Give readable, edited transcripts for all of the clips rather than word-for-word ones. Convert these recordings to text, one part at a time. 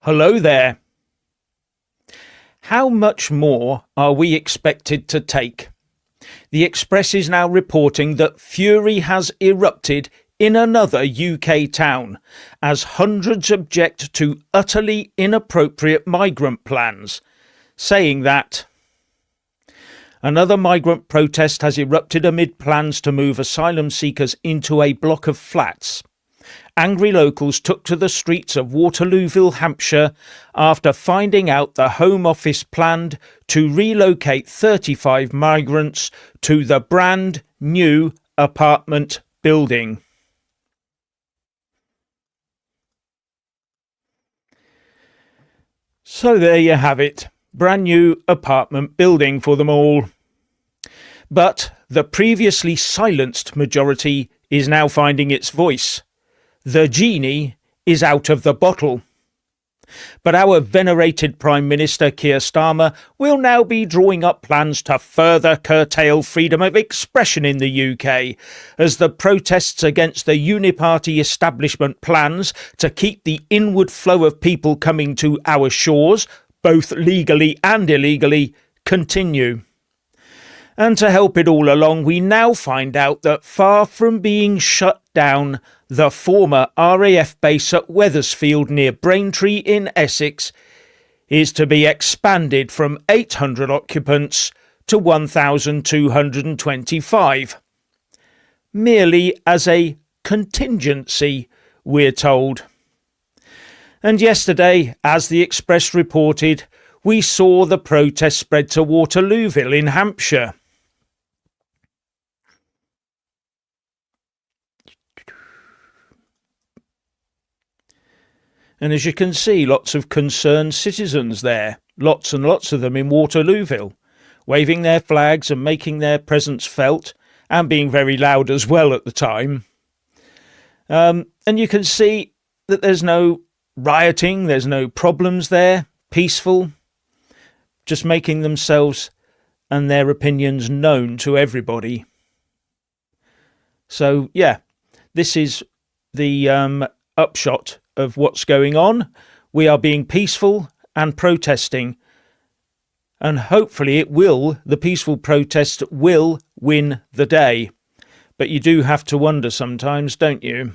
Hello there. How much more are we expected to take? The Express is now reporting that fury has erupted in another UK town as hundreds object to utterly inappropriate migrant plans, saying that another migrant protest has erupted amid plans to move asylum seekers into a block of flats. Angry locals took to the streets of Waterlooville, Hampshire, after finding out the Home Office planned to relocate 35 migrants to the brand new apartment building. So there you have it, brand new apartment building for them all. But the previously silenced majority is now finding its voice. The genie is out of the bottle. But our venerated Prime Minister Keir Starmer will now be drawing up plans to further curtail freedom of expression in the UK, as the protests against the uniparty establishment plans to keep the inward flow of people coming to our shores, both legally and illegally, continue. And to help it all along, we now find out that far from being shut down, the former RAF base at Wethersfield near Braintree in Essex is to be expanded from 800 occupants to 1,225. Merely as a contingency, we're told. And yesterday, as the Express reported, we saw the protest spread to Waterlooville in Hampshire. And as you can see, lots of concerned citizens there, lots and lots of them in Waterlooville, waving their flags and making their presence felt, and being very loud as well at the time. And you can see that there's no rioting, there's no problems there, peaceful, just making themselves and their opinions known to everybody. So, yeah, this is the upshot of what's going on. We are being peaceful and protesting, and hopefully the peaceful protest will win the day. But you do have to wonder sometimes, don't you?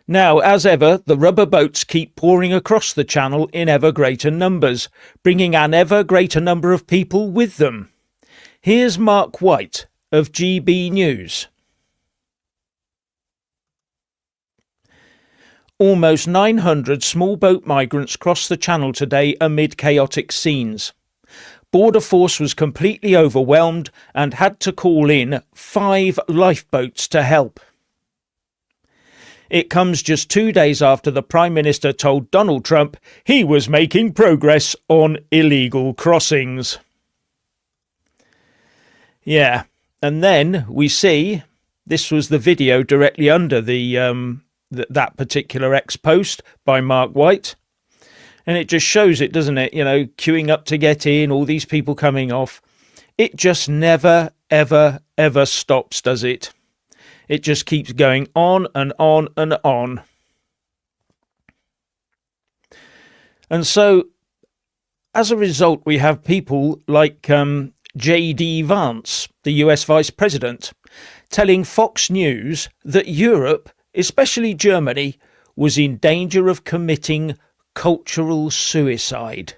Now, as ever, the rubber boats keep pouring across the channel in ever greater numbers, bringing an ever greater number of people with them. Here's Mark White of GB News. Almost 900 small boat migrants crossed the channel today amid chaotic scenes. Border Force was completely overwhelmed and had to call in 5 lifeboats to help. It comes just 2 days after the Prime Minister told Donald Trump he was making progress on illegal crossings. Yeah, and then we see, this was the video directly under that particular ex-post by Mark White. And it just shows it, doesn't it? You know, queuing up to get in, all these people coming off. It just never, ever, ever stops, does it? It just keeps going on and on and on. And so, as a result, we have people like J.D. Vance, the US Vice President, telling Fox News that Europe, especially Germany, was in danger of committing cultural suicide.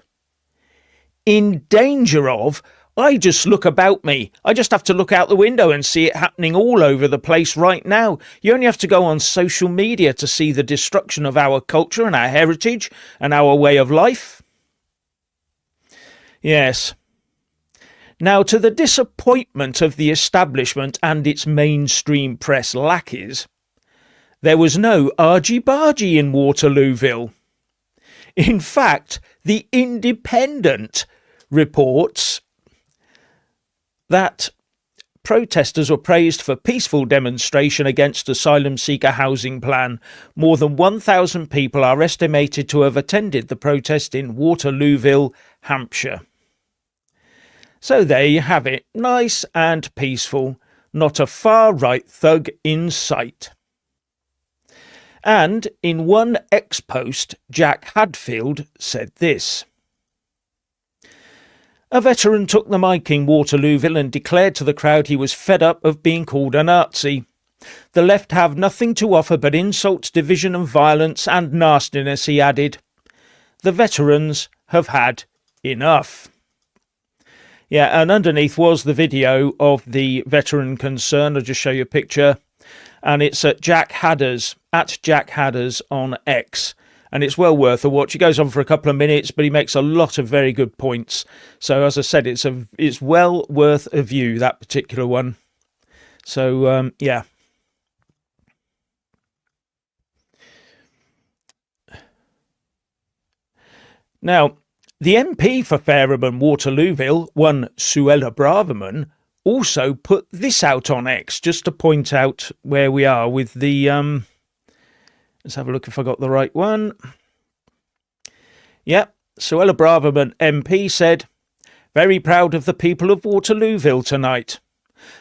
In danger of? I just look about me. I just have to look out the window and see it happening all over the place right now. You only have to go on social media to see the destruction of our culture and our heritage and our way of life. Yes. Now, to the disappointment of the establishment and its mainstream press lackeys, there was no argy-bargy in Waterlooville. In fact, the Independent reports that protesters were praised for peaceful demonstration against asylum seeker housing plan. More than 1,000 people are estimated to have attended the protest in Waterlooville, Hampshire. So there you have it, nice and peaceful, not a far-right thug in sight. And in one ex-post, Jack Hadfield said this. A veteran took the mic in Waterlooville and declared to the crowd he was fed up of being called a Nazi. The left have nothing to offer but insults, division and violence and nastiness, he added. The veterans have had enough. Yeah, and underneath was the video of the veteran concerned. I'll just show you a picture. And it's at Jack Hadders on X. And it's well worth a watch. It goes on for a couple of minutes, but he makes a lot of very good points. So as I said, it's well worth a view, that particular one. So, yeah. Now, the MP for Fareham and Waterlooville, one Suella Braverman, also put this out on X, just to point out where we are with the... let's have a look if I got the right one. Yeah, Suella Braverman MP said, very proud of the people of Waterlooville tonight.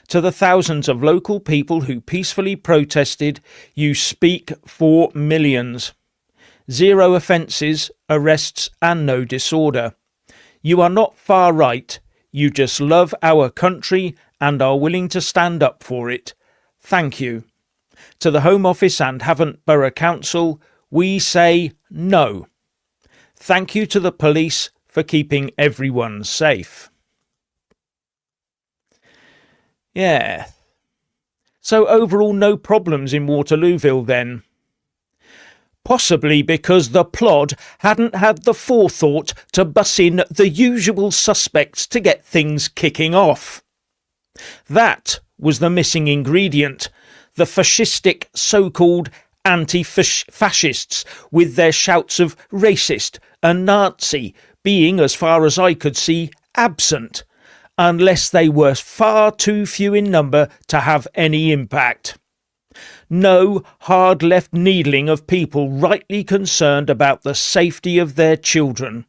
To the thousands of local people who peacefully protested, you speak for millions. 0 offences, arrests and no disorder. You are not far right. You just love our country and are willing to stand up for it. Thank you. To the Home Office and Havant Borough Council, we say no. Thank you to the police for keeping everyone safe. Yeah. So overall no problems in Waterlooville then. Possibly because the plod hadn't had the forethought to bus in the usual suspects to get things kicking off. That was the missing ingredient, the fascistic so-called anti-fascists with their shouts of racist and Nazi being, as far as I could see, absent, unless they were far too few in number to have any impact. No hard left needling of people rightly concerned about the safety of their children.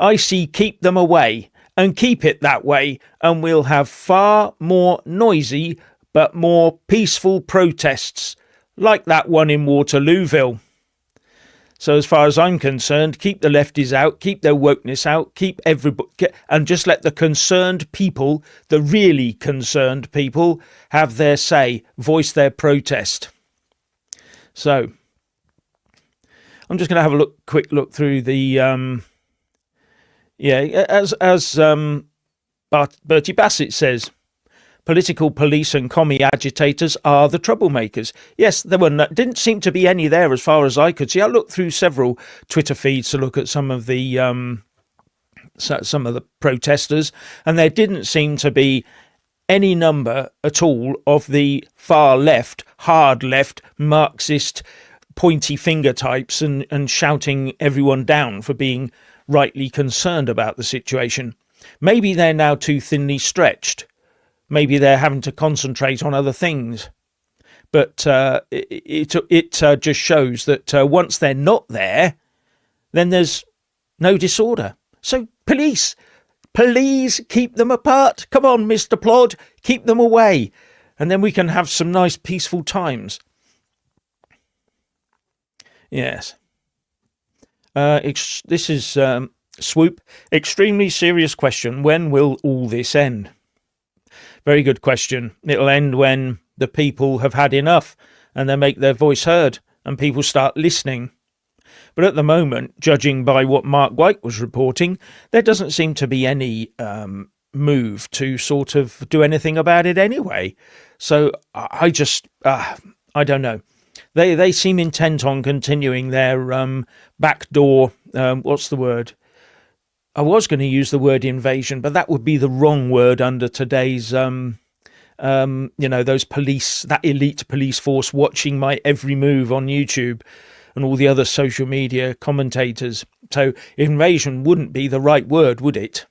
I see keep them away and keep it that way, and we'll have far more noisy but more peaceful protests like that one in Waterlooville. So as far as I'm concerned, keep the lefties out, keep their wokeness out, keep everybody, and just let the concerned people, the really concerned people, have their say, voice their protest. So I'm just going to have a quick look through the, Bertie Bassett says, political police and commie agitators are the troublemakers. Yes, there didn't seem to be any there as far as I could see. I looked through several Twitter feeds to look at some of the protesters, and there didn't seem to be any number at all of the far left, hard left, Marxist, pointy finger types and shouting everyone down for being rightly concerned about the situation. Maybe they're now too thinly stretched. Maybe they're having to concentrate on other things. But it just shows that once they're not there, then there's no disorder. So police, please keep them apart. Come on, Mr. Plod, keep them away. And then we can have some nice peaceful times. Yes. This is Swoop. Extremely serious question. When will all this end? Very good question. It'll end when the people have had enough and they make their voice heard and people start listening. But at the moment, judging by what Mark White was reporting, there doesn't seem to be any move to sort of do anything about it anyway. So I don't know. They seem intent on continuing their backdoor, what's the word? I was going to use the word invasion, but that would be the wrong word under today's, those police, that elite police force watching my every move on YouTube and all the other social media commentators. So invasion wouldn't be the right word, would it?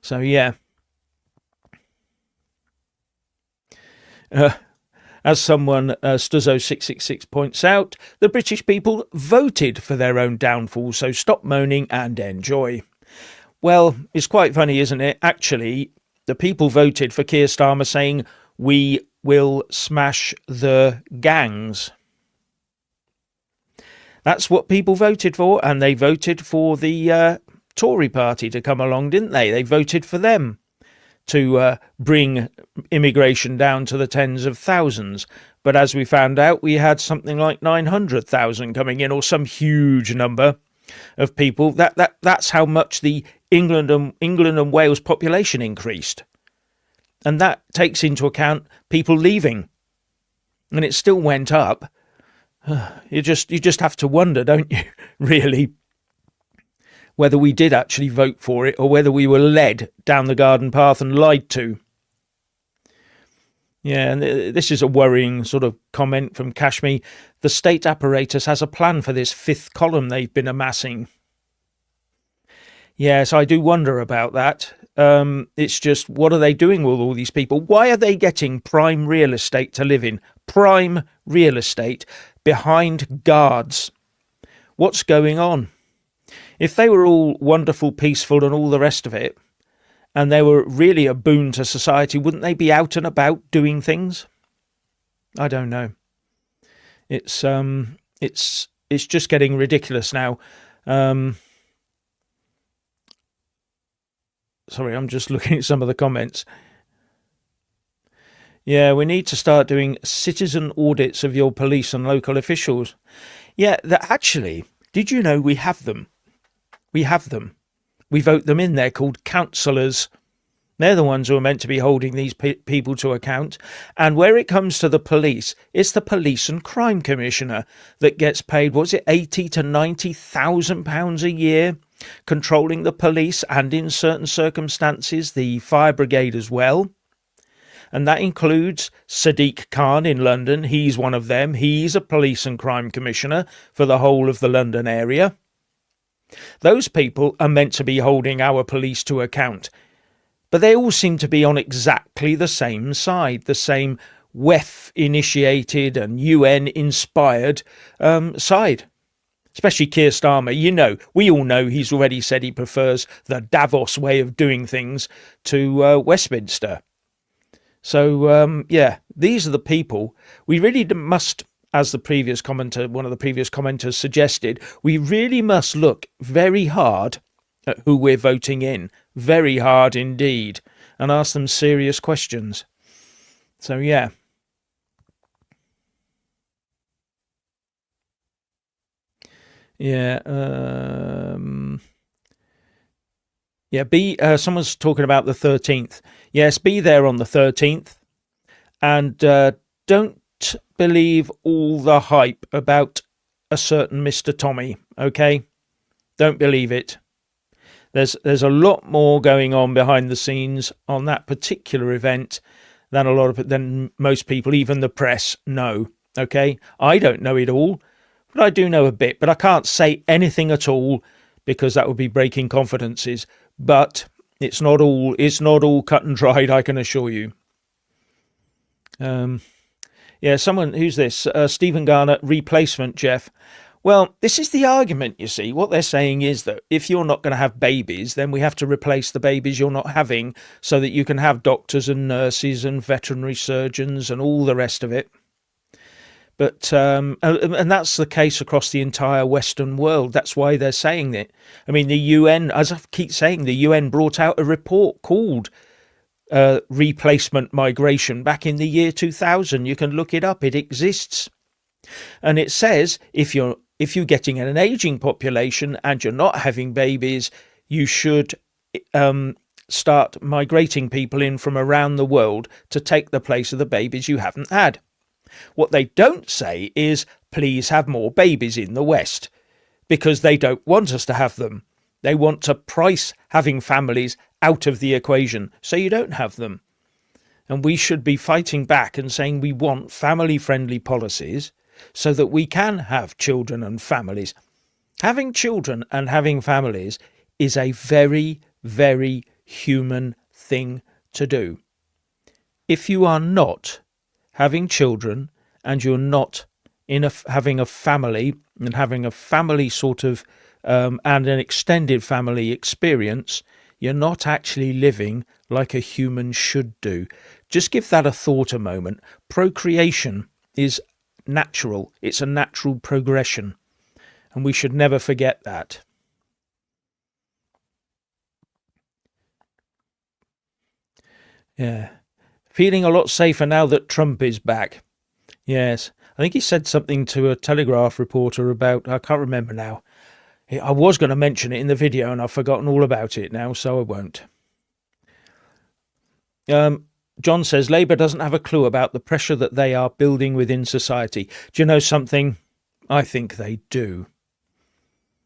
So, yeah. As someone, Stuzzo666 points out, the British people voted for their own downfall, so stop moaning and enjoy. Well, it's quite funny, isn't it? Actually, the people voted for Keir Starmer saying, we will smash the gangs. That's what people voted for, and they voted for the Tory party to come along, didn't they? They voted for them to bring immigration down to the tens of thousands. But as we found out, we had something like 900,000 coming in, or some huge number of people. That's how much the England and Wales population increased. And that takes into account people leaving. And it still went up. You just have to wonder, don't you, really, whether we did actually vote for it or whether we were led down the garden path and lied to. Yeah, and this is a worrying sort of comment from Kashmir. The state apparatus has a plan for this fifth column they've been amassing. Yes, I do wonder about that. It's just, what are they doing with all these people? Why are they getting prime real estate to live in? Prime real estate behind guards. What's going on? If they were all wonderful, peaceful and all the rest of it, and they were really a boon to society, wouldn't they be out and about doing things? I don't know. It's just getting ridiculous now. Sorry, I'm just looking at some of the comments. Yeah, we need to start doing citizen audits of your police and local officials. Yeah, actually, did you know we have them? We have them. We vote them in. They're called councillors. They're the ones who are meant to be holding these people to account. And where it comes to the police, it's the police and crime commissioner that gets paid, what's it, £80,000 to £90,000 a year, controlling the police and in certain circumstances the fire brigade as well. And that includes Sadiq Khan in London. He's one of them. He's a police and crime commissioner for the whole of the London area. Those people are meant to be holding our police to account. But they all seem to be on exactly the same side, the same WEF-initiated and UN-inspired side. Especially Keir Starmer. You know, we all know he's already said he prefers the Davos way of doing things to Westminster. So, yeah, these are the people we really must, as the previous commenter, one of the previous commenters suggested, we really must look very hard at who we're voting in, very hard indeed, and ask them serious questions. So, yeah. Yeah. Yeah, someone's talking about the 13th. Yes, be there on the 13th. And don't believe all the hype about a certain Mr. Tommy, okay? Don't believe it. There's a lot more going on behind the scenes on that particular event than most people, even the press, know, okay? I don't know it all, but I do know a bit, but I can't say anything at all because that would be breaking confidences. But it's not all cut and dried, I can assure you. Yeah, someone, who's this? Stephen Garner, replacement, Jeff. Well, this is the argument, you see. What they're saying is that if you're not going to have babies, then we have to replace the babies you're not having so that you can have doctors and nurses and veterinary surgeons and all the rest of it. But and that's the case across the entire Western world. That's why they're saying that. I mean, the UN, as I keep saying, the UN brought out a report called Replacement Migration back in the year 2000. You can look it up. It exists. And it says if you're getting an aging population and you're not having babies, you should start migrating people in from around the world to take the place of the babies you haven't had. What they don't say is, please have more babies in the West, because they don't want us to have them. They want to price having families out of the equation, so you don't have them. And we should be fighting back and saying we want family-friendly policies so that we can have children and families. Having children and having families is a very, very human thing to do. If you are not having children and you're not having a family and having a family sort of and an extended family experience, you're not actually living like a human should do. Just give that a thought a moment. Procreation is natural. It's a natural progression. And we should never forget that. Yeah. Feeling a lot safer now that Trump is back. Yes. I think he said something to a Telegraph reporter about, I can't remember now. I was going to mention it in the video and I've forgotten all about it now, so I won't. John says, Labour doesn't have a clue about the pressure that they are building within society. Do you know something? I think they do.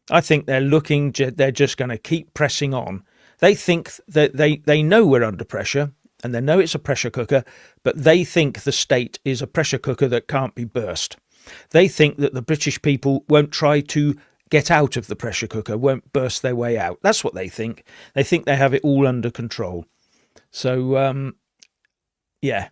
I think they're just going to keep pressing on. They think that they know we're under pressure and they know it's a pressure cooker, but they think the state is a pressure cooker that can't be burst. They think that the British people won't try to get out of the pressure cooker, won't burst their way out. That's what they think. They think they have it all under control. So, yeah.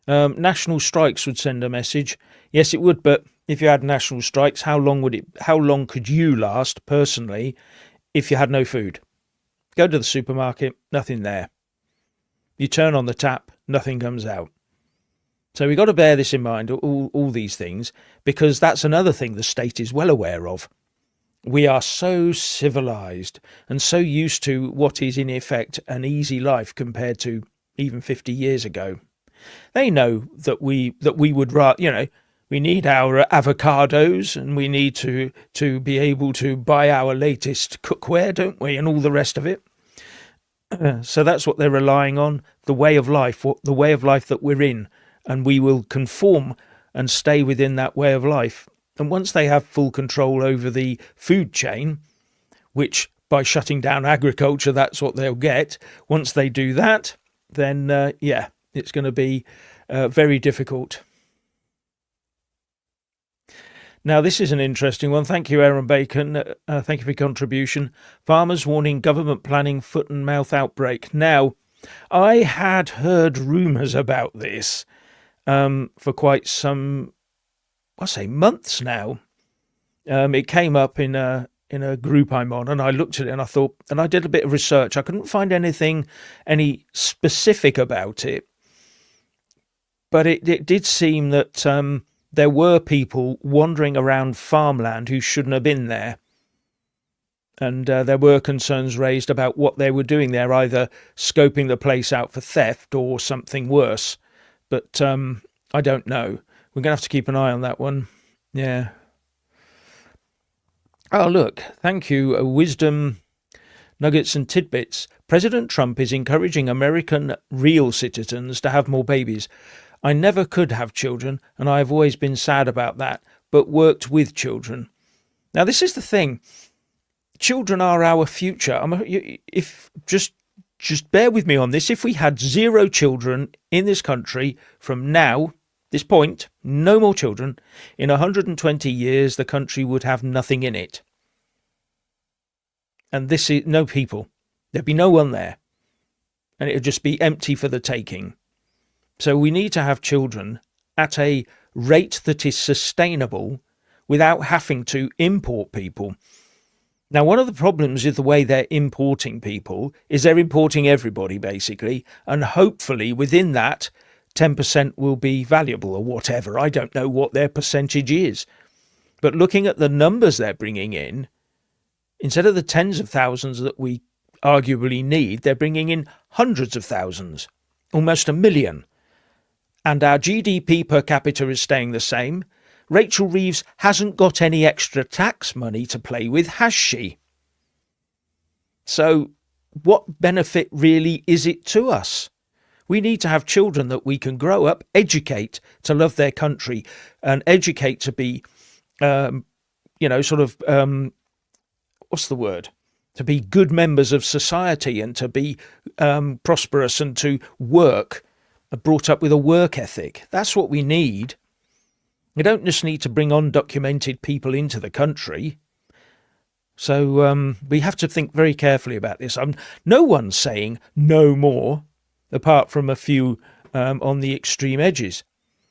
National strikes would send a message. Yes, it would, but if you had national strikes, how long could you last personally if you had no food? Go to the supermarket, nothing there. You turn on the tap, nothing comes out. So we've got to bear this in mind, all these things, because that's another thing the state is well aware of. We are so civilized and so used to what is in effect an easy life compared to even 50 years ago. They know that we would rather, we need our avocados and we need to be able to buy our latest cookware, don't we, and all the rest of it. So that's what they're relying on, the way of life that we're in, and we will conform and stay within that way of life. And once they have full control over the food chain, which by shutting down agriculture, that's what they'll get. Once they do that, then, it's going to be very difficult. Now, this is an interesting one. Thank you, Aaron Bacon. Thank you for your contribution. Farmers warning government planning foot and mouth outbreak. Now, I had heard rumours about this for quite some, months now. It came up in a group I'm on, and I looked at it and I thought, and I did a bit of research. I couldn't find any specific about it, but it did seem that there were people wandering around farmland who shouldn't have been there. And there were concerns raised about what they were doing there, either scoping the place out for theft or something worse. But I don't know. We're going to have to keep an eye on that one. Yeah. Oh, look. Thank you. Wisdom, Nuggets and Tidbits. President Trump is encouraging American real citizens to have more babies. I never could have children, and I have always been sad about that, but worked with children. Now, this is the thing. Children are our future. If just bear with me on this. If we had 0 children in this country from now, this point, no more children, in 120 years, the country would have nothing in it. And this is no people. There'd be no one there. And it would just be empty for the taking. So we need to have children at a rate that is sustainable without having to import people. Now, one of the problems with the way they're importing people is they're importing everybody, basically, and hopefully within that, 10% will be valuable or whatever. I don't know what their percentage is. But looking at the numbers they're bringing in, instead of the tens of thousands that we arguably need, they're bringing in hundreds of thousands, almost 1 million. And our GDP per capita is staying the same. Rachel Reeves hasn't got any extra tax money to play with, has she? So what benefit really is it to us? We need to have children that we can grow up, educate to love their country, and educate to be, what's the word? To be good members of society and to be prosperous and to work. Brought up with a work ethic. That's what we need. We don't just need to bring undocumented people into the country. So we have to think very carefully about this. No one's saying no more, apart from a few on the extreme edges.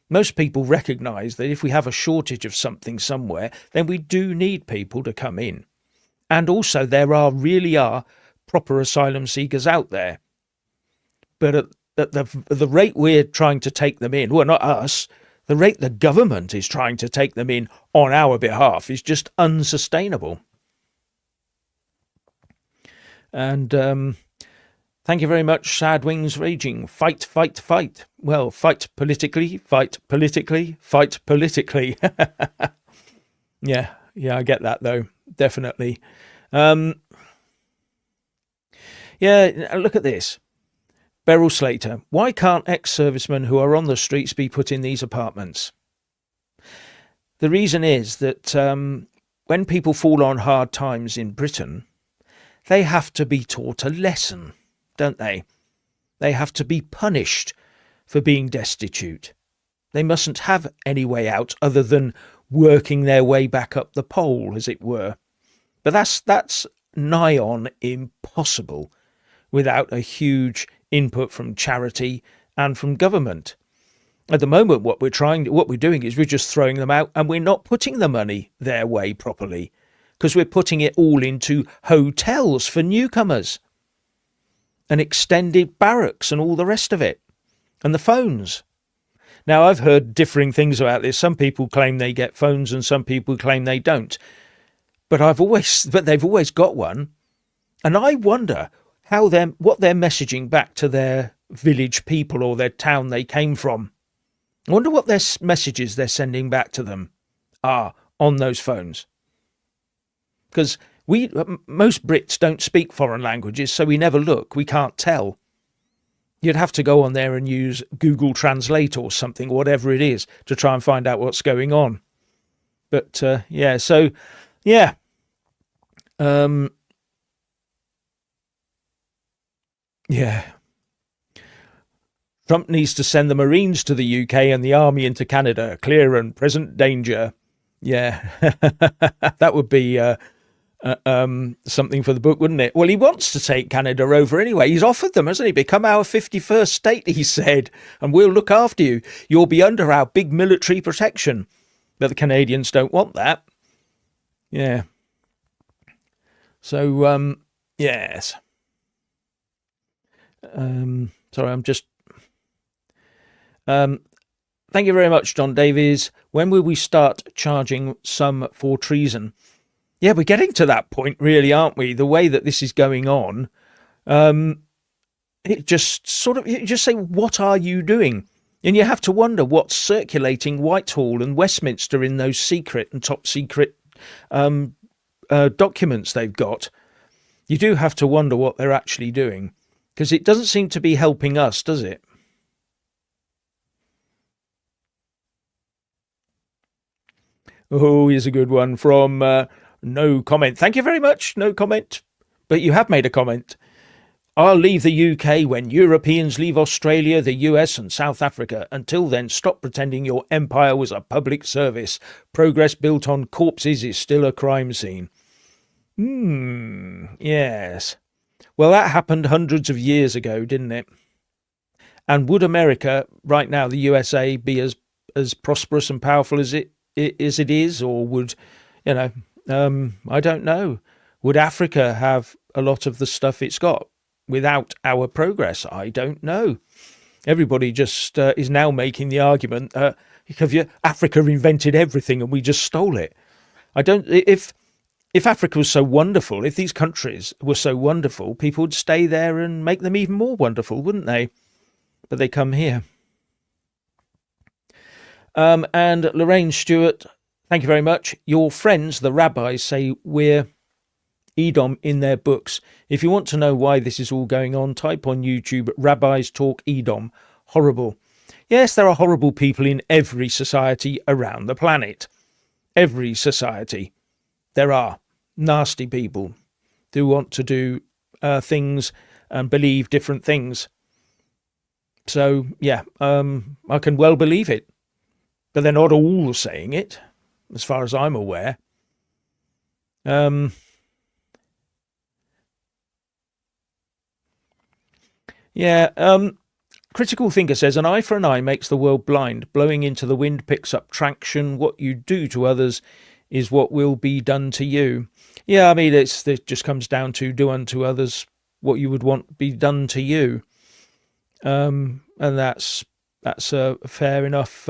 Most people recognise that if we have a shortage of something somewhere, then we do need people to come in. And also really are proper asylum seekers out there. But at the rate we're trying to take them in, well, not us, the rate the government is trying to take them in on our behalf is just unsustainable. And thank you very much, Sad Wings Raging. Fight, fight, fight. Well, fight politically, fight politically, fight politically. Yeah, I get that, though. Definitely. Yeah, look at this. Beryl Slater. Why can't ex-servicemen who are on the streets be put in these apartments? The reason is that when people fall on hard times in Britain, they have to be taught a lesson, don't they? They have to be punished for being destitute. They mustn't have any way out other than working their way back up the pole, as it were. But that's nigh on impossible without a huge input from charity and from government. At the moment, what we're doing is we're just throwing them out, and we're not putting the money their way properly, because we're putting it all into hotels for newcomers and extended barracks and all the rest of it, and the phones. Now, I've heard differing things about this. Some people claim they get phones and some people claim they don't. But they've always got one. And I wonder what they're messaging back to their village people or their town they came from. I wonder what their messages they're sending back to them are on those phones. Because most Brits don't speak foreign languages, so we never look. We can't tell. You'd have to go on there and use Google Translate or something, whatever it is, to try and find out what's going on. But, yeah. Yeah. Trump needs to send the Marines to the UK and the Army into Canada. Clear and present danger. Yeah. That would be something for the book, wouldn't it? Well, he wants to take Canada over anyway. He's offered them, hasn't he? Become our 51st state, he said, and we'll look after you. You'll be under our big military protection. But the Canadians don't want that. Yeah. So, yes. Sorry, I'm just... thank you very much, John Davies. When will we start charging some for treason? Yeah, we're getting to that point, really, aren't we? The way that this is going on, it just you just say, what are you doing? And you have to wonder what's circulating Whitehall and Westminster in those secret and top secret documents they've got. You do have to wonder what they're actually doing, because it doesn't seem to be helping us, does it? Oh, here's a good one from... No comment. Thank you very much. No comment. But you have made a comment. I'll leave the UK when Europeans leave Australia, the US and South Africa. Until then, stop pretending your empire was a public service. Progress built on corpses is still a crime scene. Yes. Well, that happened hundreds of years ago, didn't it? And would America, right now, the USA, be as prosperous and powerful as it is? Or would, I don't know. Would Africa have a lot of the stuff it's got without our progress? I don't know. Everybody just is now making the argument Africa invented everything and we just stole it. If Africa was so wonderful, if these countries were so wonderful, people would stay there and make them even more wonderful, wouldn't they? But they come here. And Lorraine Stewart, thank you very much. Your friends, the rabbis, say we're Edom in their books. If you want to know why this is all going on, type on YouTube, Rabbis Talk Edom. Horrible. Yes, there are horrible people in every society around the planet. Every society. There are nasty people who want to do things and believe different things. So, yeah, I can well believe it. But they're not all saying it, as far as I'm aware. Critical Thinker says, an eye for an eye makes the world blind. Blowing into the wind picks up traction. What you do to others is what will be done to you. Yeah, I mean, it just comes down to do unto others what you would want be done to you, and that's a fair enough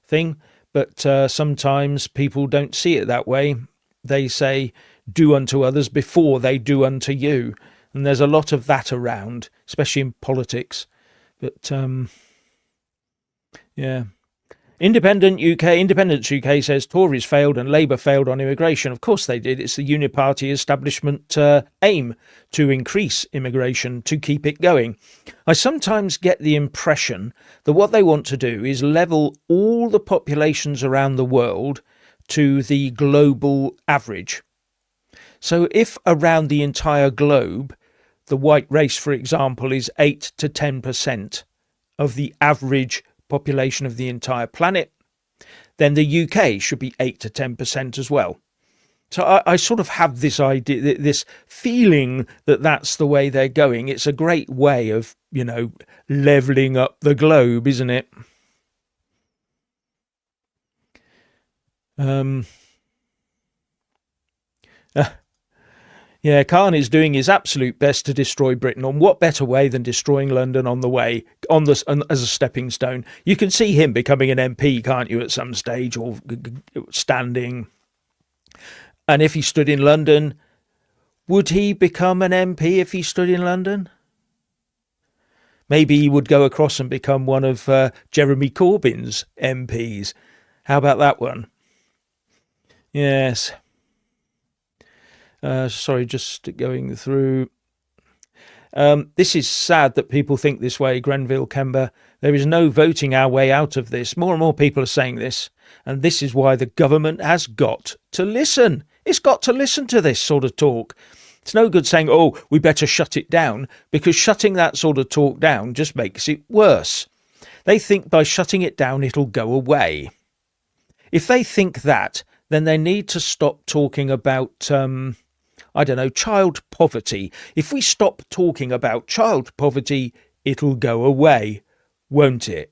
thing. But sometimes people don't see it that way. They say do unto others before they do unto you, and there's a lot of that around, especially in politics. But yeah. Independence UK says Tories failed and Labour failed on immigration. Of course they did. It's the Uniparty establishment aim to increase immigration, to keep it going. I sometimes get the impression that what they want to do is level all the populations around the world to the global average. So if around the entire globe, the white race, for example, is 8 to 10% of the average population of the entire planet, then the UK should be 8 to 10% as well. So I sort of have this idea, this feeling that that's the way they're going. It's a great way of, leveling up the globe, isn't it? Yeah, Khan is doing his absolute best to destroy Britain. On what better way than destroying London on the way, as a stepping stone? You can see him becoming an MP, can't you, at some stage, or standing. And if he stood in London, would he become an MP if he stood in London? Maybe he would go across and become one of Jeremy Corbyn's MPs. How about that one? Yes. Sorry, just going through. This is sad that people think this way, Grenville Kember. There is no voting our way out of this. More and more people are saying this, and this is why the government has got to listen. It's got to listen to this sort of talk. It's no good saying, oh, we better shut it down, because shutting that sort of talk down just makes it worse. They think by shutting it down, it'll go away. If they think that, then they need to stop talking about child poverty. If we stop talking about child poverty, it'll go away, won't it?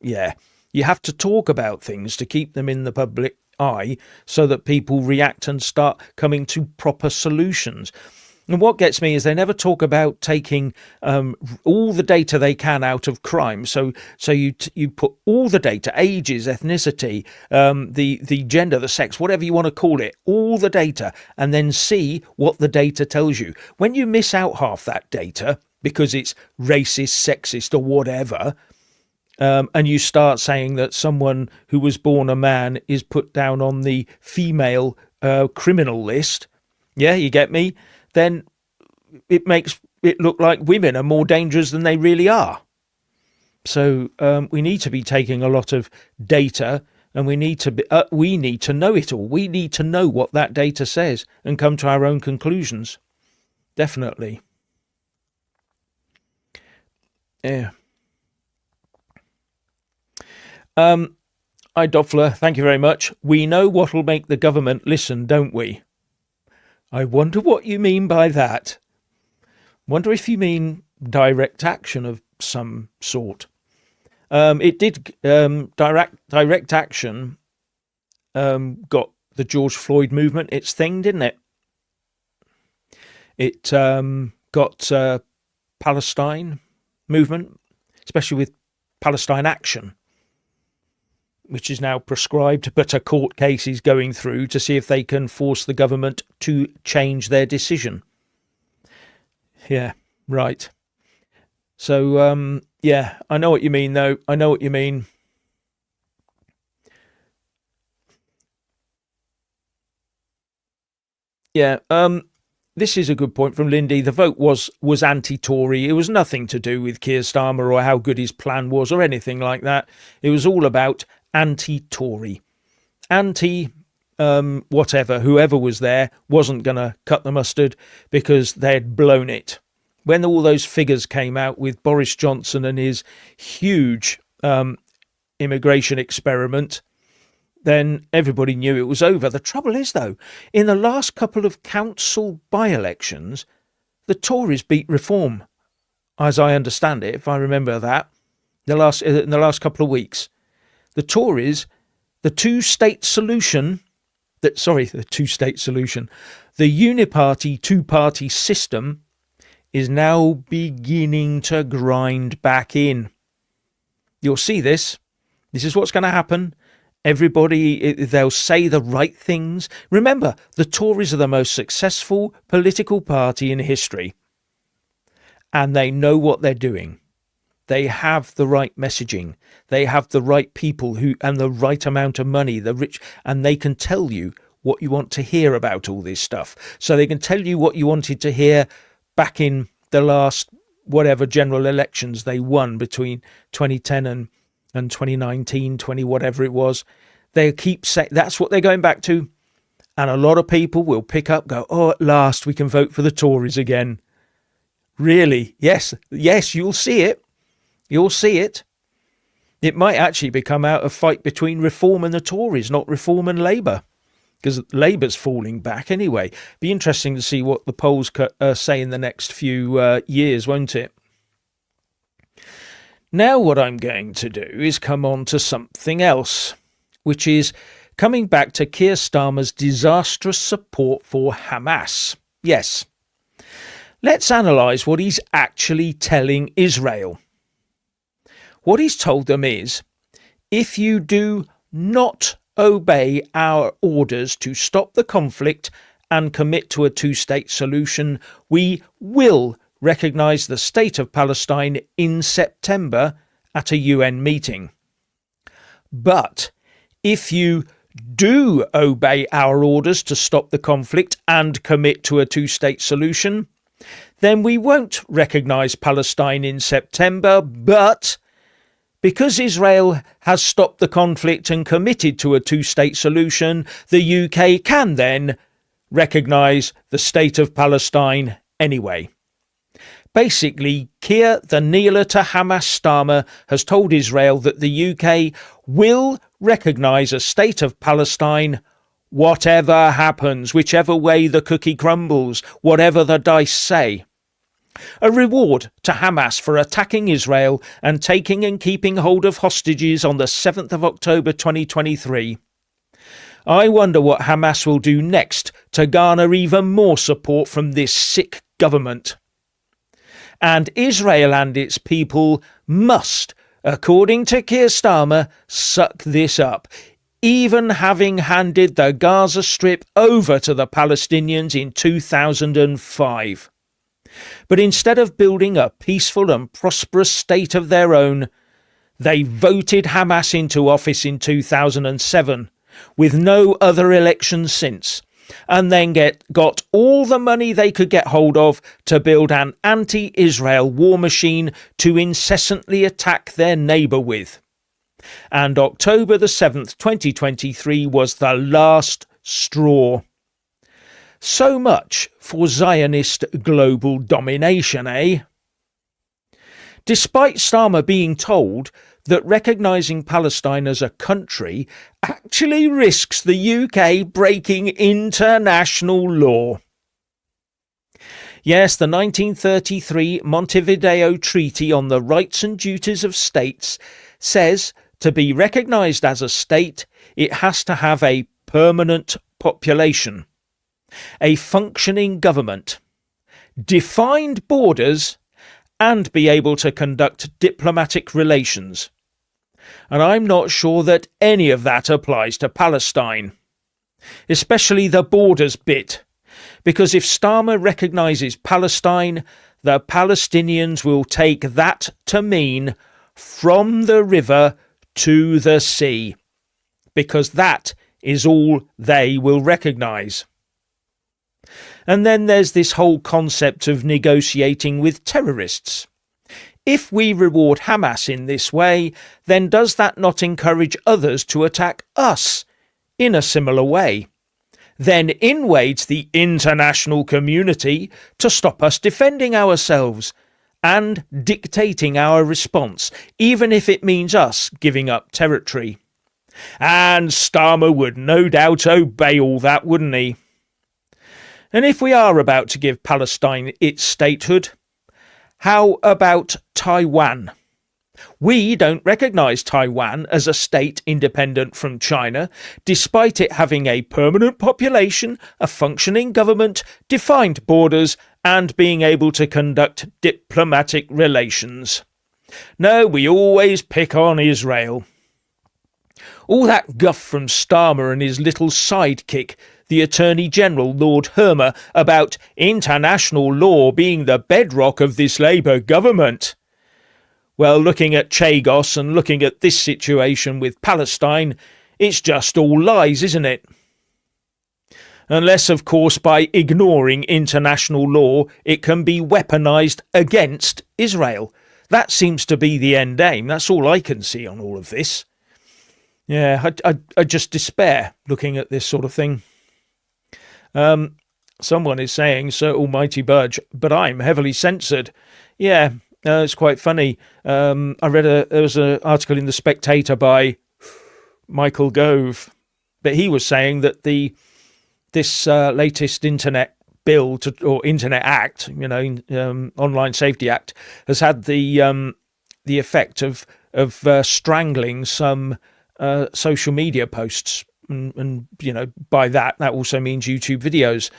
Yeah, you have to talk about things to keep them in the public eye so that people react and start coming to proper solutions. And what gets me is they never talk about taking all the data they can out of crime. So you put all the data, ages, ethnicity, the gender, the sex, whatever you want to call it, all the data, and then see what the data tells you. When you miss out half that data because it's racist, sexist, or whatever, and you start saying that someone who was born a man is put down on the female criminal list, yeah, you get me? Then it makes it look like women are more dangerous than they really are. So we need to be taking a lot of data, and we need to know it all. We need to know what that data says and come to our own conclusions. Definitely. Yeah. Doffler, thank you very much. We know what'll make the government listen, don't we? I wonder what you mean by that. Wonder if you mean direct action of some sort. It did direct action got the George Floyd movement its thing, didn't it? It got Palestine movement, especially with Palestine Action, which is now prescribed, but a court case is going through to see if they can force the government to change their decision. Yeah, right. So, yeah, I know what you mean, though. I know what you mean. Yeah, this is a good point from Lindy. The vote was anti-Tory. It was nothing to do with Keir Starmer or how good his plan was or anything like that. It was all about anti-Tory. Whatever, whoever was there wasn't going to cut the mustard because they had blown it. When all those figures came out with Boris Johnson and his huge immigration experiment, then everybody knew it was over. The trouble is, though, in the last couple of council by-elections, the Tories beat Reform, as I understand it, if I remember that, in the last couple of weeks. The Tories, the two-state solution The two-state solution. The uniparty two-party system is now beginning to grind back in. You'll see this. This is what's going to happen. Everybody, they'll say the right things. Remember, the Tories are the most successful political party in history. And they know what they're doing. They have the right messaging. They have the right people and the right amount of money, the rich, and they can tell you what you want to hear about all this stuff. So they can tell you what you wanted to hear back in the last, whatever, general elections they won between 2010 and 2019, 20, whatever it was. They keep saying that's what they're going back to. And a lot of people will pick up, go, oh, at last we can vote for the Tories again. Really? Yes, you'll see it. You'll see it. It might actually become out a fight between Reform and the Tories, not Reform and Labour, because Labour's falling back anyway. Be interesting to see what the polls say in the next few years, won't it? Now what I'm going to do is come on to something else, which is coming back to Keir Starmer's disastrous support for Hamas. Yes. Let's analyse what he's actually telling Israel. What he's told them is, if you do not obey our orders to stop the conflict and commit to a two-state solution, we will recognise the State of Palestine in September at a UN meeting. But if you do obey our orders to stop the conflict and commit to a two-state solution, then we won't recognise Palestine in September, but because Israel has stopped the conflict and committed to a two-state solution, the UK can then recognise the State of Palestine anyway. Basically, Keir, the kneeler to Hamas Starmer, has told Israel that the UK will recognise a State of Palestine whatever happens, whichever way the cookie crumbles, whatever the dice say. A reward to Hamas for attacking Israel and taking and keeping hold of hostages on the 7th of October 2023. I wonder what Hamas will do next to garner even more support from this sick government. And Israel and its people must, according to Keir Starmer, suck this up, even having handed the Gaza Strip over to the Palestinians in 2005. But instead of building a peaceful and prosperous state of their own, they voted Hamas into office in 2007, with no other elections since, and then got all the money they could get hold of to build an anti-Israel war machine to incessantly attack their neighbour with. And October the 7th, 2023 was the last straw. So much for Zionist global domination, eh? Despite Starmer being told that recognising Palestine as a country actually risks the UK breaking international law. Yes, the 1933 Montevideo Treaty on the Rights and Duties of States says to be recognised as a state, it has to have a permanent population, a functioning government, defined borders, and be able to conduct diplomatic relations. And I'm not sure that any of that applies to Palestine, especially the borders bit, because if Starmer recognises Palestine, the Palestinians will take that to mean from the river to the sea, because that is all they will recognise. And then there's this whole concept of negotiating with terrorists. If we reward Hamas in this way, then does that not encourage others to attack us in a similar way? Then in wades the international community to stop us defending ourselves and dictating our response, even if it means us giving up territory. And Starmer would no doubt obey all that, wouldn't he? And if we are about to give Palestine its statehood, how about Taiwan? We don't recognise Taiwan as a state independent from China, despite it having a permanent population, a functioning government, defined borders, and being able to conduct diplomatic relations. No, we always pick on Israel. All that guff from Starmer and his little sidekick, the Attorney General, Lord Hermer, about international law being the bedrock of this Labour government. Well, looking at Chagos and looking at this situation with Palestine, it's just all lies, isn't it? Unless, of course, by ignoring international law, it can be weaponised against Israel. That seems to be the end aim. That's all I can see on all of this. Yeah, I just despair looking at this sort of thing. Someone is saying, Sir Almighty Budge, but I'm heavily censored. Yeah. It's quite funny. I read there was an article in The Spectator by Michael Gove, but he was saying that this latest internet bill or Internet Act, Online Safety Act, has had the effect of strangling some social media posts, and by that also means YouTube videos.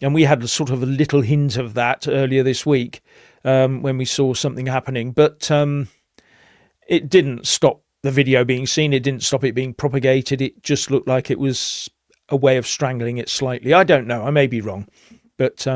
And we had sort of a little hint of that earlier this week. When we saw something happening, but it didn't stop the video being seen. It didn't stop it being propagated. It just looked like it was a way of strangling it slightly. I don't know. I may be wrong, but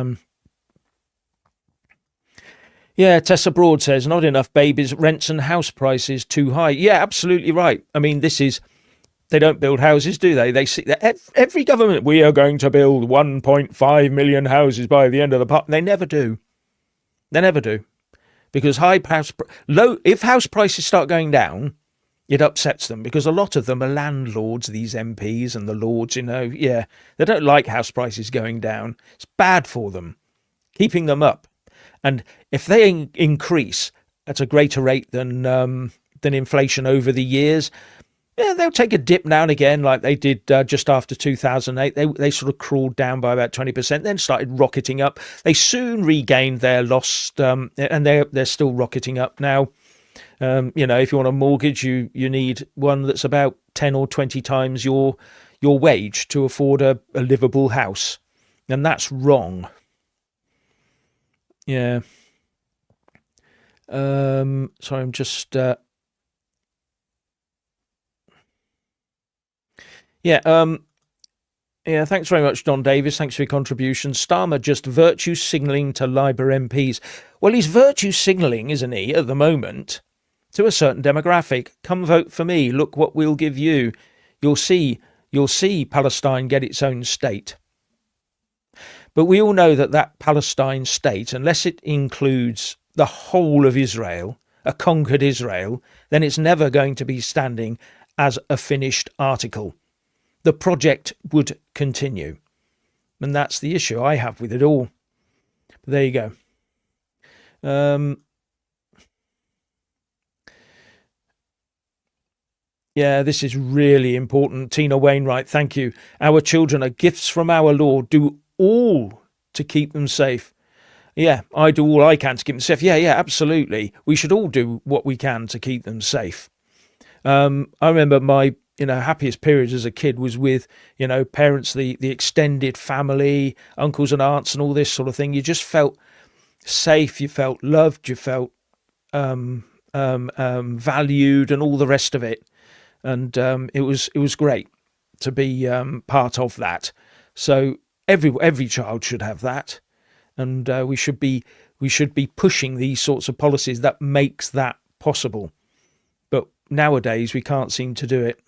yeah. Tessa Broad says not enough babies. Rents and house prices too high. Yeah, absolutely right. I mean, they don't build houses, do they? They see that every government, we are going to build 1.5 million houses by the end of the part. They never do. They never do, because if house prices start going down, it upsets them, because a lot of them are landlords, these MPs and the lords, they don't like house prices going down. It's bad for them, keeping them up. And if they increase at a greater rate than inflation over the years, yeah, they'll take a dip now and again, like they did just after 2008. They sort of crawled down by about 20%, then started rocketing up. They soon regained their lost, and they're still rocketing up now. If you want a mortgage, you need one that's about 10 or 20 times your wage to afford a livable house, and that's wrong. Yeah. Sorry, I'm just. Thanks very much, Don Davis. Thanks for your contribution. Starmer just virtue signalling to Labour MPs. Well, he's virtue signalling, isn't he, at the moment, to a certain demographic. Come vote for me. Look what we'll give you. You'll see Palestine get its own state. But we all know that Palestine state, unless it includes the whole of Israel, a conquered Israel, then it's never going to be standing as a finished article. The project would continue. And that's the issue I have with it all. But there you go. Yeah, this is really important. Tina Wainwright, thank you. Our children are gifts from our Lord. Do all to keep them safe. Yeah, I do all I can to keep them safe. Yeah, absolutely. We should all do what we can to keep them safe. I remember my happiest period as a kid was with, parents, the extended family, uncles and aunts and all this sort of thing. You just felt safe, you felt loved, you felt valued and all the rest of it. And it was great to be part of that. So every child should have that. And we should be pushing these sorts of policies that makes that possible. But nowadays we can't seem to do it.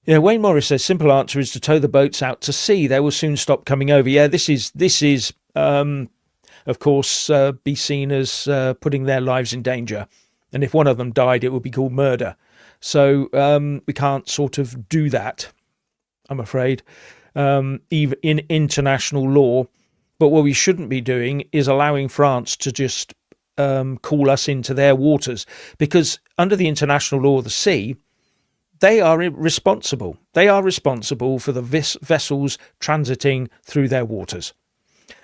Yeah, Wayne Morris says simple answer is to tow the boats out to sea. They will soon stop coming over. Yeah, this is of course be seen as putting their lives in danger. And if one of them died, it would be called murder. So we can't sort of do that, I'm afraid, even in international law. But what we shouldn't be doing is allowing France to just call us into their waters, because under the international law of the sea, they are responsible. They are responsible for the vessels transiting through their waters.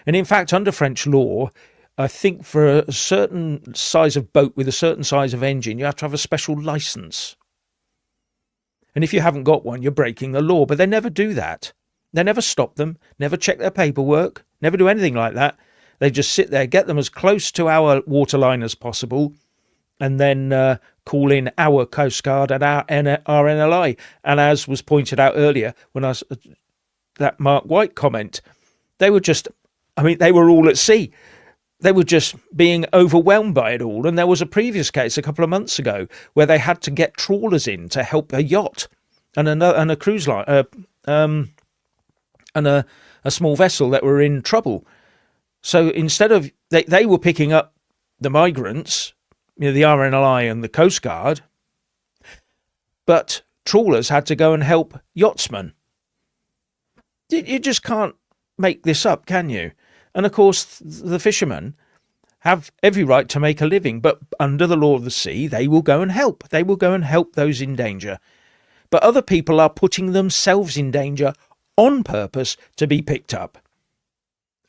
And in fact, under French law, I think for a certain size of boat with a certain size of engine, you have to have a special license. And if you haven't got one, you're breaking the law. But they never do that. They never stop them, never check their paperwork, never do anything like that. They just sit there, get them as close to our waterline as possible, and then call in our Coast Guard and our RNLI. And as was pointed out earlier, when I was that Mark White comment, they were just, they were all at sea. They were just being overwhelmed by it all. And there was a previous case a couple of months ago where they had to get trawlers in to help a yacht and a cruise line and a small vessel that were in trouble. So instead of they were picking up the migrants, the RNLI and the Coast Guard, but trawlers had to go and help yachtsmen. You just can't make this up, can you? And of course, the fishermen have every right to make a living, but under the law of the sea, they will go and help. They will go and help those in danger. But other people are putting themselves in danger on purpose to be picked up.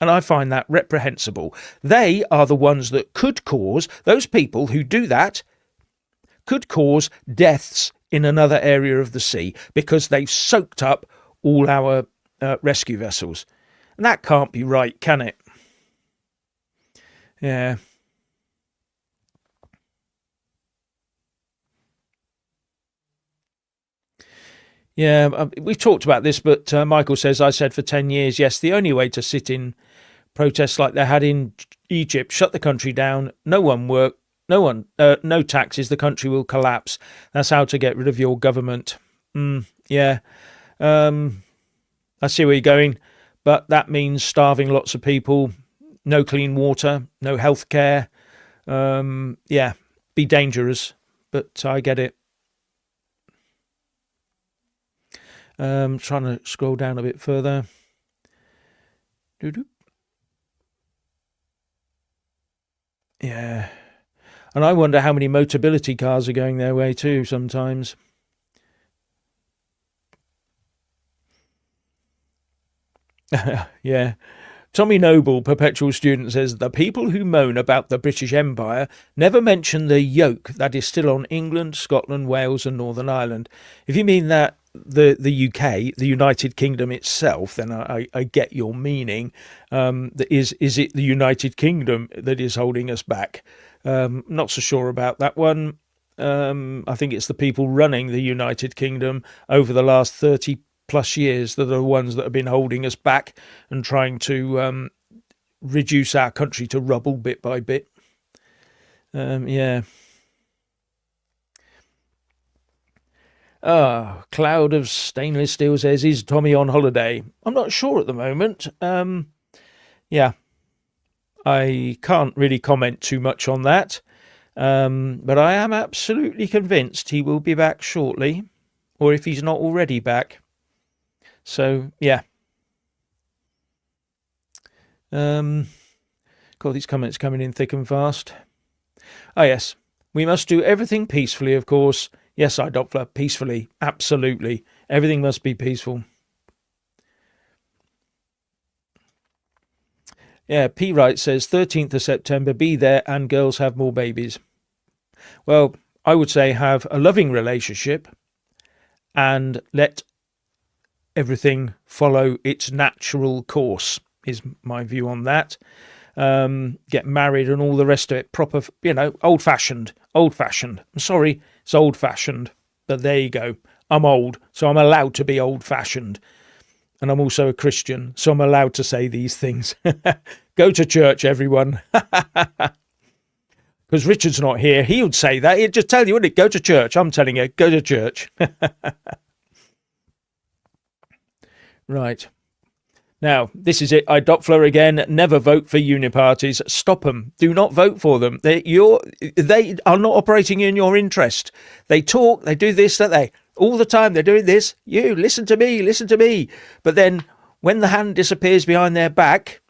And I find that reprehensible. They are the ones that could cause, those people who do that, could cause deaths in another area of the sea because they've soaked up all our rescue vessels. And that can't be right, can it? Yeah. Yeah, we've talked about this, but Michael says, I said for 10 years, yes, the only way to sit in protests like they had in Egypt, shut the country down, no taxes, the country will collapse. That's how to get rid of your government. Yeah. I see where you're going. But that means starving lots of people, no clean water, no health care. Yeah, be dangerous, but I get it. Trying to scroll down a bit further. Yeah. And I wonder how many Motability cars are going their way too sometimes. Yeah. Tommy Noble, perpetual student, says the people who moan about the British Empire never mention the yoke that is still on England, Scotland, Wales and Northern Ireland. If you mean that the UK, the United Kingdom itself, then I get your meaning. Is it the United Kingdom that is holding us back? Not so sure about that one. I think it's the people running the United Kingdom over the last 30 plus years that are the ones that have been holding us back and trying to reduce our country to rubble bit by bit. Yeah. Cloud of Stainless Steel says, is Tommy on holiday? I'm not sure at the moment. Yeah. I can't really comment too much on that. But I am absolutely convinced he will be back shortly, or if he's not already back. So, yeah. God, these comments coming in thick and fast. Oh, yes. We must do everything peacefully, of course. Yes, Doppler, peacefully. Absolutely. Everything must be peaceful. Yeah, P. Wright says, 13th of September, be there and girls have more babies. Well, I would say have a loving relationship and let everything follow its natural course, is my view on that. Get married and all the rest of it, proper, old-fashioned. I'm sorry, it's old-fashioned, but there you go. I'm old, so I'm allowed to be old-fashioned. And I'm also a Christian, so I'm allowed to say these things. Go to church, everyone. Because Richard's not here. He would say that. He'd just tell you, wouldn't it? Go to church. I'm telling you, go to church. Right. Now, this is it. Doppler again. Never vote for uniparties. Stop them. Do not vote for them. They are not operating in your interest. They talk. They do this, don't they? All the time they're doing this. You, listen to me, listen to me. But then when the hand disappears behind their back,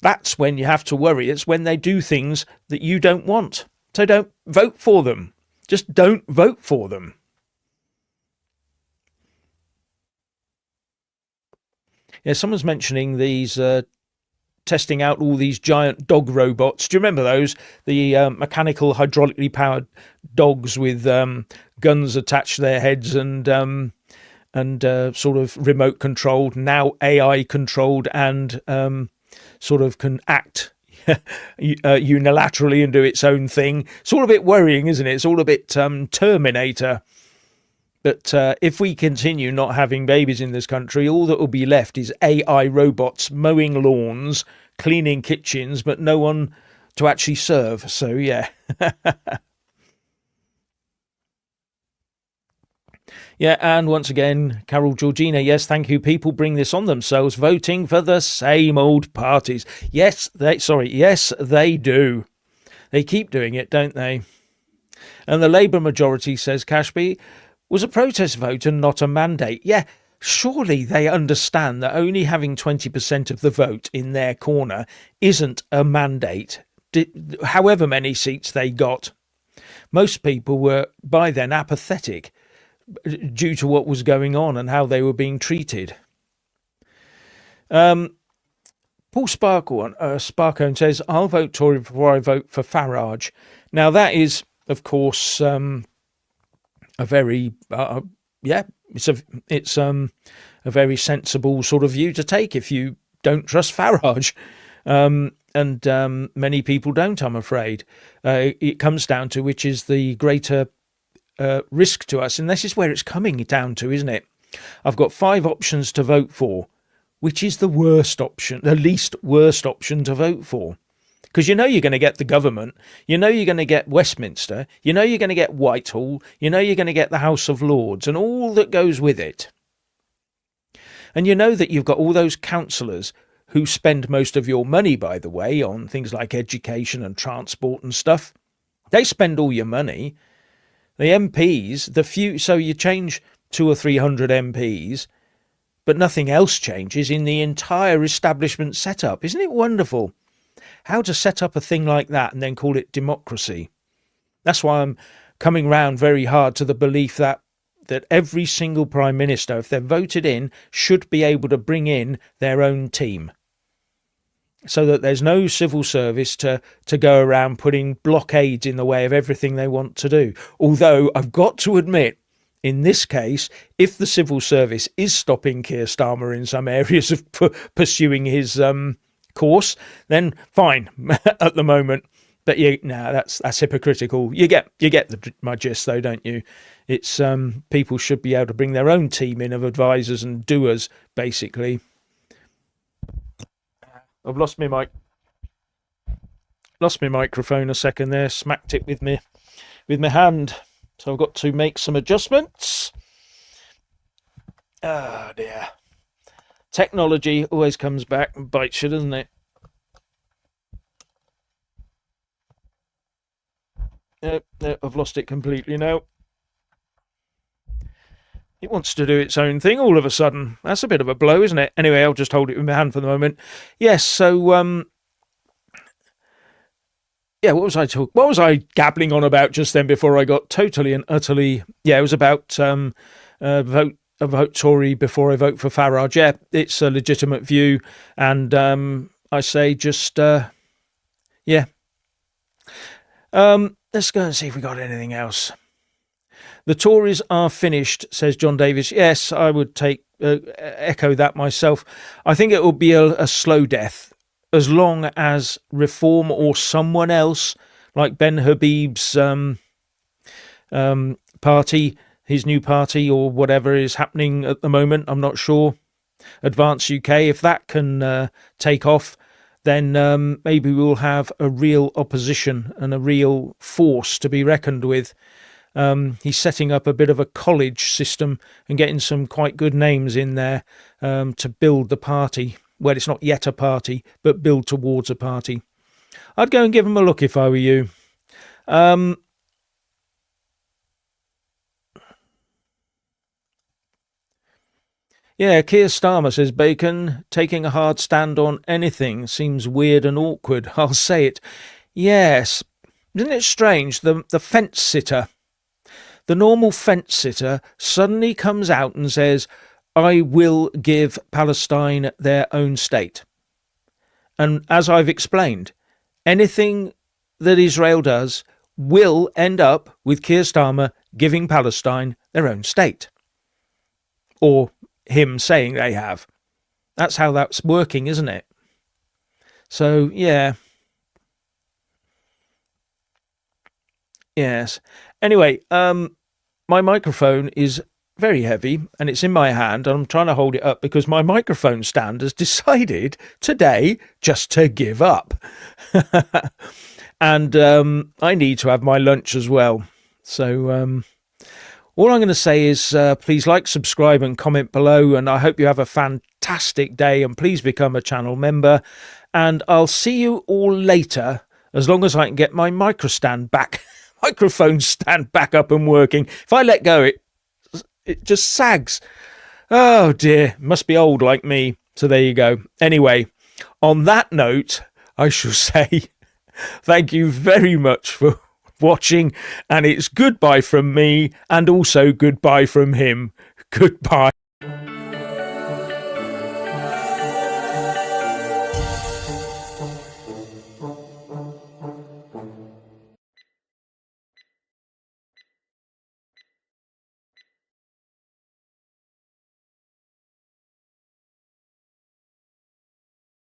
that's when you have to worry. It's when they do things that you don't want. So don't vote for them. Just don't vote for them. Yeah, someone's mentioning these testing out all these giant dog robots. Do you remember those? The mechanical, hydraulically powered dogs with guns attached to their heads and sort of remote controlled, now AI controlled, and sort of can act unilaterally and do its own thing. It's all a bit worrying, isn't it? It's all a bit Terminator. But if we continue not having babies in this country, all that will be left is AI robots mowing lawns, cleaning kitchens, but no one to actually serve. So, yeah. Yeah, and once again, Carol Georgina, yes, thank you. People bring this on themselves, voting for the same old parties. Yes, they do. They keep doing it, don't they? And the Labour majority, says Cashby, was a protest vote and not a mandate. Yeah, surely they understand that only having 20% of the vote in their corner isn't a mandate, however many seats they got. Most people were by then apathetic due to what was going on and how they were being treated. Paul Sparkone says, I'll vote Tory before I vote for Farage. Now that is, of course, a very it's a very sensible sort of view to take if you don't trust Farage, and many people don't, I'm afraid. It comes down to which is the greater risk to us, and this is where it's coming down to, isn't it? I've got 5 options to vote for. Which is the worst option, the least worst option to vote for? Because you know you're going to get the government, you know you're going to get Westminster, you know you're going to get Whitehall, you know you're going to get the House of Lords and all that goes with it. And you know that you've got all those councillors who spend most of your money, by the way, on things like education and transport and stuff. They spend all your money. The MPs, so you change 200 or 300 MPs, but nothing else changes in the entire establishment setup. Isn't it wonderful? How to set up a thing like that and then call it democracy. That's why I'm coming round very hard to the belief that every single Prime Minister, if they're voted in, should be able to bring in their own team. So that there's no civil service to go around putting blockades in the way of everything they want to do. Although I've got to admit, in this case, if the civil service is stopping Keir Starmer in some areas of pursuing his course, then fine at the moment. But that's hypocritical. You get my gist, though, don't you? It's people should be able to bring their own team in of advisors and doers, basically. I've lost my microphone a second there. Smacked it with my hand. So I've got to make some adjustments. Oh dear. Technology always comes back and bites you, doesn't it? No, I've lost it completely now. It wants to do its own thing all of a sudden. That's a bit of a blow, isn't it? Anyway, I'll just hold it with my hand for the moment. Yes, so what was I gabbling on about just then before I got totally and utterly... Yeah, it was about vote Tory before I vote for Farage. Yeah, it's a legitimate view, and I say just let's go and see if we got anything else. The Tories are finished, says John Davis. Yes, I would echo that myself. I think it will be a slow death, as long as Reform or someone else, like Ben Habib's party, his new party or whatever is happening at the moment, I'm not sure, Advance UK, if that can take off, then maybe we'll have a real opposition and a real force to be reckoned with. He's setting up a bit of a college system and getting some quite good names in there to build the party. Well, it's not yet a party, but build towards a party. I'd go and give him a look if I were you. Keir Starmer, says Bacon, taking a hard stand on anything seems weird and awkward. I'll say it. Yes. Isn't it strange? The fence sitter, the normal fence sitter, suddenly comes out and says, I will give Palestine their own state. And as I've explained, anything that Israel does will end up with Keir Starmer giving Palestine their own state. Or him saying they have. That's how that's working, isn't it? So, yeah. Yes. Anyway, my microphone is very heavy and it's in my hand and I'm trying to hold it up because my microphone stand has decided today just to give up. And I need to have my lunch as well. So all I'm going to say is please like, subscribe and comment below, and I hope you have a fantastic day, and please become a channel member, and I'll see you all later as long as I can get my microphone stand back up and working. If I let go, it just sags. Oh dear, must be old like me. So there you go. Anyway, on that note, I shall say thank you very much for watching, and it's goodbye from me and also goodbye from him. Goodbye.